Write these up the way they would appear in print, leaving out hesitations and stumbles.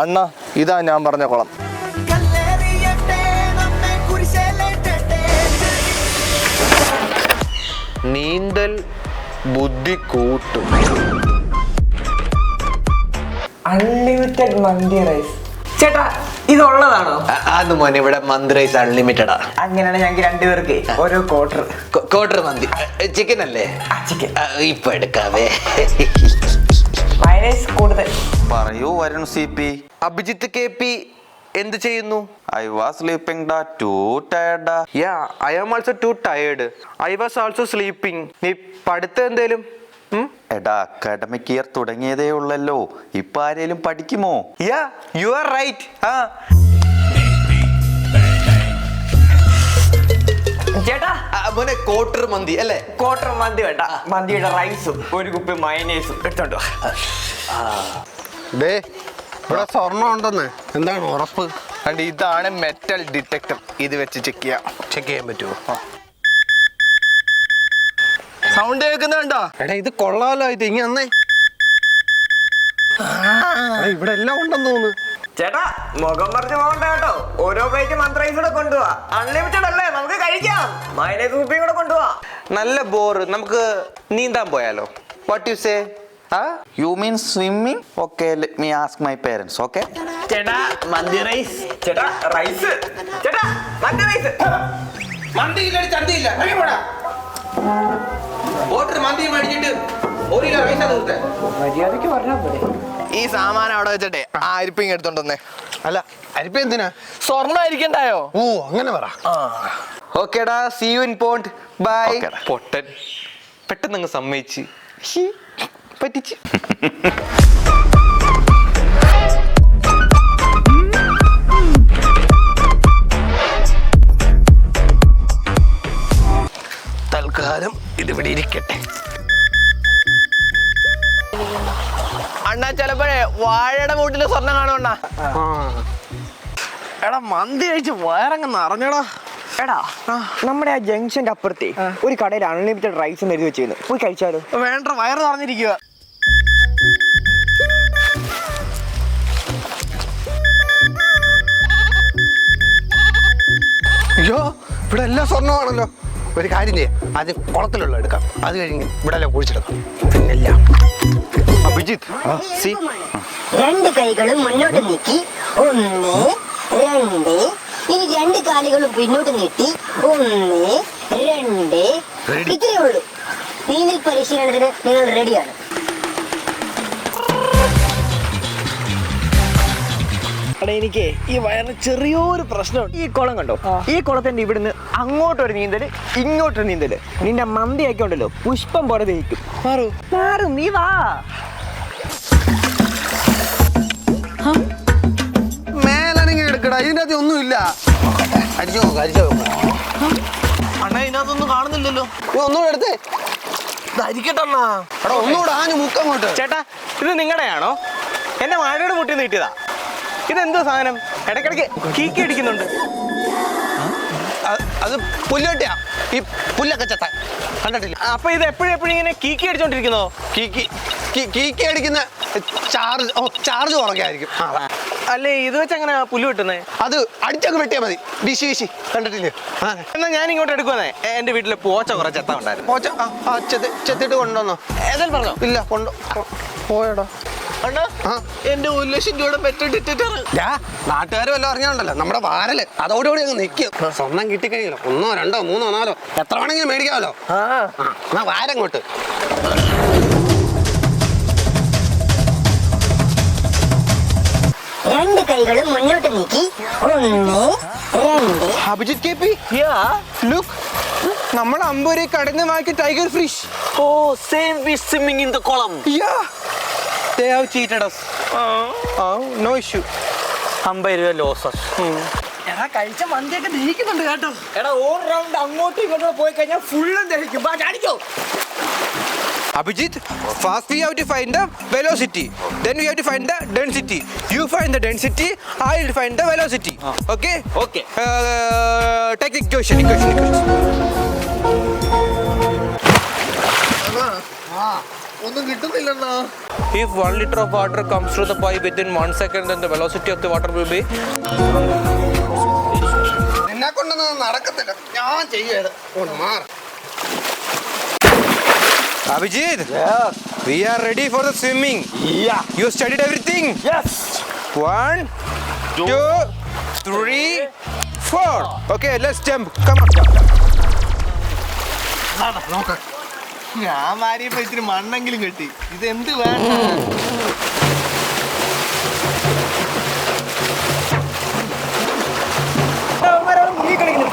അണ്ണ ഇതാ ഞാൻ പറഞ്ഞ കുളം. നീന്തൽ ബുദ്ധി കൂട്ടും. അൺലിമിറ്റഡ് മന്തി റൈസ്. ചേട്ടാ ഇതുള്ളതാണോ? അത് മോനെ ഇവിടെ മന്തി റൈസ് അൺലിമിറ്റഡാ. അങ്ങനെയാണ് ഞങ്ങൾക്ക് രണ്ടുപേർക്ക് ഓരോ ക്വാർട്ടർ മന്തി. ചിക്കൻ അല്ലേ? ചിക്കൻ ഇപ്പൊ എടുക്കാവേ. മൈനസ് കൂടുതൽ. പറയൂ വരുൺ CP. അഭിജിത്ത് KP എന്ത് ചെയ്യുന്നു? I was sleeping da too tired da. Yeah, I am also too tired. I was also sleeping. നീ പഠിത്തം എന്തേലും? എടാ അക്കാഡമിക് ഇയർ തുടങ്ങിയതേ ഉള്ളല്ലോ, ഇപ്പൊ ആരേലും പഠിക്കുമോ? Yeah, you are right. ചേട്ടാ മോനെ ക്വാർട്ടർ മന്തി അല്ലേ? ക്വാർട്ടർ മന്തി വേണ്ട, മന്തിയുടെ റൈസും ഒരു കുപ്പി മയനേസും എടുത്തോണ്ടോ. ഇവിടെ സ്വർണ്ണം ഉണ്ടെന്ന് എന്താണ് ഉറപ്പ്? അണ്ട് ഇതാണ് മെറ്റൽ ഡിറ്റക്ടർ. ഇത് വെച്ച് ചെക്ക് ചെയ്യാൻ പറ്റുമോ? സൗണ്ട് കേൾക്കുന്നുണ്ടോ? എടാ ഇത് കൊള്ളാലോ. ഇത് ഇങ്ങനെ അന്നേ ഇവിടെ എല്ലാം ഉണ്ടെന്ന് തോന്നുന്നു. ചേട്ടാ മുഖം പറഞ്ഞ് പോകണ്ട കേട്ടോ. ഓരോ പ്ലേറ്റ് മന്തി റൈസ് കൂടെ കൊണ്ടുപോവാ. അൺലിമിറ്റഡ് അല്ലേ, നമുക്ക് കഴിക്കാം. മയനേസ് കുപ്പിയും കൂടെ കൊണ്ടുപോവാ. നല്ല ബോറ്. നമുക്ക് നീന്താൻ പോയാലോ? What you say? You mean swimming? Okay, let me ask my parents, okay? ചേട്ടാ മന്തി റൈസ്. ചേട്ടാ റൈസ്. ചേട്ടാ മന്തി റൈസ്. മന്തി ഇല്ല, ചന്തിയില്ല. മന്തി മേടിച്ചിട്ട് ഒരു കിലോ റൈസ് തീർത്തേ. മര്യാദക്ക് പറഞ്ഞാ പോലെ. ഈ സാമാനം അവിടെ വെച്ചിട്ടെ ആ അരിപ്പിങ് എടുത്തോണ്ടേ. അല്ല അരിപ്പ എന്തിനാ? സ്വർണ്ണം അരിക്കണ്ടായോ? ഓ അങ്ങനെ പറ. ഓക്കേടാ, see you in pond. Bye. Okay. പൊട്ടൻ പെട്ടെന്ന് അങ്ങ് സമ്മതിച്ച് പറ്റിച്ച്. തൽക്കാലം ഇതിവിടെ ഇരിക്കട്ടെ. അണ്ണാ ചിലപ്പോഴേ വാഴയുടെ മൂട്ടില് സ്വർണ്ണം കാണുവണ്ണ. എടാ മന്തി കഴിച്ച് വയറങ്ങ് നിറഞ്ഞടാ. എടാ നമ്മുടെ ആ ജംഗ്ഷന്റെ അപ്പുറത്തെ ഒരു കടയിൽ അൺലിമിറ്റഡ് റൈസ് എഴുതി വെച്ചിരുന്നു, പോയി കഴിച്ചാലോ? വേണ്ട, വയറ് നിറഞ്ഞിരിക്കുക. അയ്യോ ഇവിടെ എല്ലാം സ്വർണ്ണമാണല്ലോ. ഒരു കാര്യം ചെയ്യാം, ആദ്യം കുളത്തിലുള്ള എടുക്കാം, അത് കഴിഞ്ഞ് ഇവിടെ എല്ലാം കുഴിച്ചെടുക്കാം. പിന്നെല്ലാം അഭിജിത്ത് സി. രണ്ട് കൈകളും മുന്നോട്ട് നീക്കി 1 2. ഇനി രണ്ട് കാലുകളും പിന്നോട്ട് നീട്ടി 1 2. ഇത്രയേ ഉള്ളൂ. നീന്തൽ പരിശീലനത്തിന് നിങ്ങൾ റെഡിയാണ്. എടാ എനിക്ക് ഈ വയറിന് ചെറിയൊരു പ്രശ്നമുണ്ട്. ഈ കുളം കണ്ടോ? ഈ കുളത്തിന്റെ ഇവിടുന്ന് അങ്ങോട്ടൊരു നീന്തല് ഇങ്ങോട്ടൊരു നീന്തല്. നിന്റെ മന്തി ഒക്കെ ഉണ്ടല്ലോ പുഷ്പം പോലെ ദഹിക്കും. മാറും, നീ വാ. മേലനങ്ങി എടുക്കടാ, ഇതിൻ്റെ അകത്ത് ഒന്നുമില്ല. അടിച്ചോ അണ്ണാ ഇതിനകത്തൊന്നും കാണുന്നില്ലല്ലോ. ഒന്നുകൂടെ എടുത്തേ. ധരിക്കട്ടണ്ണാ. എടാ ഒന്നുകൂടെ ആഞ്ഞു മുക്കങ്ങോട്ട്. ചേട്ടാ ഇത് നിങ്ങളുടെയാണോ? എന്നെ വാഴയുടെ മുട്ടി നീട്ടിയതാ. ഇതെന്തോ സാധനം? ഇടയ്ക്കിടയ്ക്ക് കീക്കി അടിക്കുന്നുണ്ട്. അത് പുല്ലുകെട്ടിയാ, ഈ പുല്ലൊക്കെ ചെത്താൻ കണ്ടിട്ടില്ല. അപ്പൊ ഇത് എപ്പോഴും ഇങ്ങനെ കീക്കി അടിച്ചോണ്ടിരിക്കുന്നോ? കീക്കി അടിക്കുന്ന ചാർജ് കുറയ്ക്കായിരിക്കും. അല്ലേ ഇത് വെച്ച് അങ്ങനെ പുല്ല് വെട്ടുന്നേ? അത് അടിച്ചങ്ങ് വെട്ടിയാൽ മതി. വീശി കണ്ടിട്ടില്ലേ? എന്നാ ഞാൻ ഇങ്ങോട്ട് എടുക്കുവന്നേ. എന്റെ വീട്ടില് പോച്ച കുറെ ചെത്ത ഉണ്ടായിരുന്നു. പോച്ച ചെത്തിട്ട് കൊണ്ടുവന്നോ? ഏതായാലും പറഞ്ഞോ? ഇല്ല പോയടാ. എന്റെ 1 ലക്ഷം രൂപയുടെ പെറ്റിട്ട് നാട്ടുകാർ വല്ലതും അറിഞ്ഞാണ്ടല്ലോ നമ്മുടെ വാരല് അതോടുകൂടി അങ്ങ് നിൽക്കും. സ്വർണം കിട്ടിക്കഴിഞ്ഞല്ലോ 1 2 3 4 എത്ര വേണമെങ്കിലും മേടിക്കാമല്ലോ. എന്നാ വാരങ്ങോട്ട്. രണ്ട് കൈകളും മുന്നോട്ട് നീക്കി 1 2. അഭിജിത്ത് KP, look, നമ്മൾ അമ്പൂരി കടന്ന് വാങ്ങിയ tiger fish. same fish swimming in the column. Yeah, they have cheated us. No issue. 50 രൂപ ലോസസ്. എടാ കഴിച്ച മന്തിയൊക്കെ ദഹിക്കുന്നുണ്ട് കേട്ടോ. എടാ ഓൾ റൗണ്ട് അങ്ങോട്ടും ഇങ്ങോട്ടും പോയി കഴിഞ്ഞാൽ ഫുള്ളും ദഹിക്കും. ചാടിക്കോ. Abhijit, first we have to find the velocity. Then we have to find the density. You find the density, I will find the velocity. Okay? Okay. Take the equation. ഒന്നും കിട്ടുന്നില്ലണ്ണാ. If 1 liter of water comes through the pipe within 1 second, then the velocity of the water will be. നിന്നെ കൊണ്ടൊന്നും നടക്കത്തില്ല. ഞാൻ ചെയ്യത് മാറ. Abhijit, we are ready for the swimming. Yeah. You studied everything? Yes. 1, 2, 3, 4. Okay, let's jump. Come on. ഞാൻ മാരിയപ്പോ ഇത്തിരി മണ്ണെങ്കിലും കെട്ടി. ഇത് എന്ത് വേണ്ട?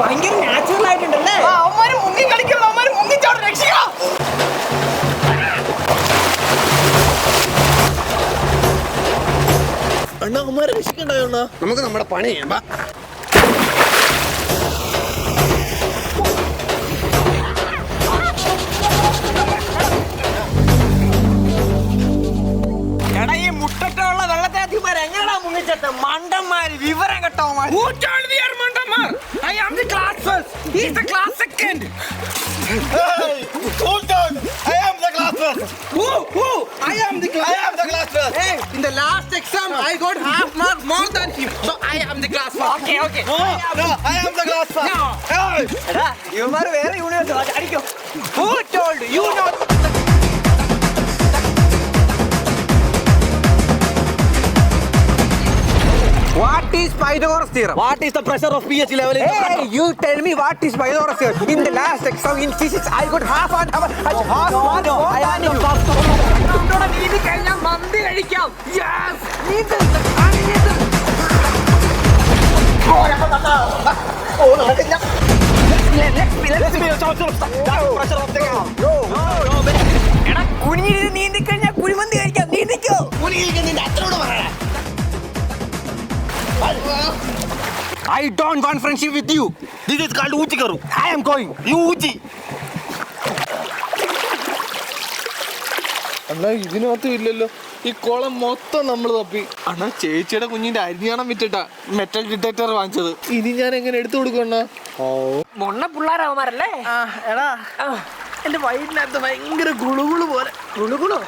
ഭയങ്കര നാച്ചുറൽ ആയിട്ടുണ്ടല്ലേ? അവന്മാര് മുങ്ങി കളിക്കണം, അവന്മാര് മുങ്ങിച്ചോട് രക്ഷിക്കാം. അണ്ണാ അവന്മാരെ രക്ഷിക്കണ്ടായോ? നമുക്ക് നമ്മുടെ പണി ചെയ്യാം. ബാ. എടാ ഈ മുട്ടറ്റുള്ള വെള്ളത്തിനകത്ത് എങ്ങനെയാ മുങ്ങിച്ചത്? മണ്ടന്മാര്, വിവരം കെട്ടവന്മാര്. I am the class first. He is the class second. I am the class first. Who? I am the class. I am the class first. Hey, in the last exam, I got half mark more than him. So I am the class first. Okay. No, I am the class first. No. എടാ ഇവന്മാര് വേറെ university അടിക്കോ? Who told you not? What is Pythagoras theorem? What is the pressure of pH level in the Hey, you tell me what is Pythagoras theorem? In the last exam in physics, I got half and half. No, I am the first. നീതി കഴിഞ്ഞാൽ മന്തി കഴിക്കാം. Yes. നീതി. എടാ കുനിഞ്ഞിരുന്ന് നീന്തി കഴിഞ്ഞാൽ കുഴിമന്തി കഴിക്കാം. നീന്തിക്കോ? I don't want friendship with you. This is called ഊച്ചിക്കറു. I am going. You ഊച്ചി. അണ്ണാ ഇതിനകത്തും ഇല്ലല്ലോ. ഈ കുളം മൊത്തം നമ്മൾ തപ്പി. അണ്ണാ ചേച്ചിയുടെ കുഞ്ഞിന്റെ അരിഞ്ഞാണം വിറ്റിട്ടാ മെറ്റൽ ഡിറ്റക്ടർ വാങ്ങിച്ചത്. ഇനി ഞാൻ എങ്ങനെ എടുത്തു കൊടുക്കണ്ണ? മൊണ്ണ പിള്ളേരവന്മാരല്ലേ? എടാ എന്റെ വയറ്റിനകത്ത് ഭയങ്കര ഗുളുകുളു പോലെ. ഗുളുകുളോ?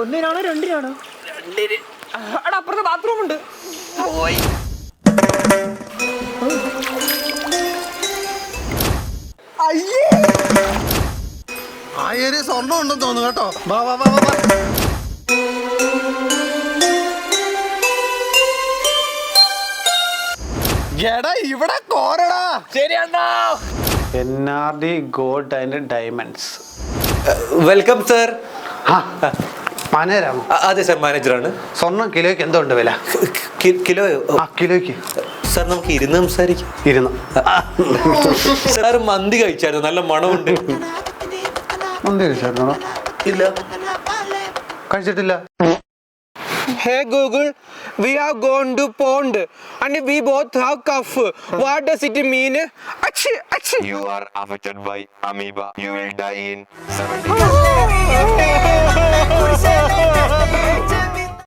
ഒന്നിനാണോ രണ്ടിനാണോ? രണ്ടിന്. എടാ അപ്പുറത്ത് ബാത്റൂം ഉണ്ട്. പോയി. ആ ഏരിയ സ്വർണ്ണം ഉണ്ടെന്ന് തോന്നുന്നു കേട്ടോ. വാ. എടാ ഇവിടെ കോരടാ. ശരിയെന്നാ. NRD gold and diamonds. Welcome sir. മാനേജരാണ്. അതെ സർ, മാനേജറാണ്. സ്വർണ്ണം കിലോയ്ക്ക് എന്തുണ്ട് വില? കിലോ കിലോയ്ക്ക് സാർ നമുക്ക് ഇരുന്ന് സംസാരിക്കാം. സാർ മന്തി കഴിച്ചായിരുന്നു, നല്ല മണമുണ്ട്. മന്തി കഴിച്ചായിരുന്നോ? ഇല്ല. കഴിച്ചിട്ടില്ല. Hey Google, we have gone to pond and we both have cough. What does it mean? Achhi. You are affected by amoeba. You will die in 70 years.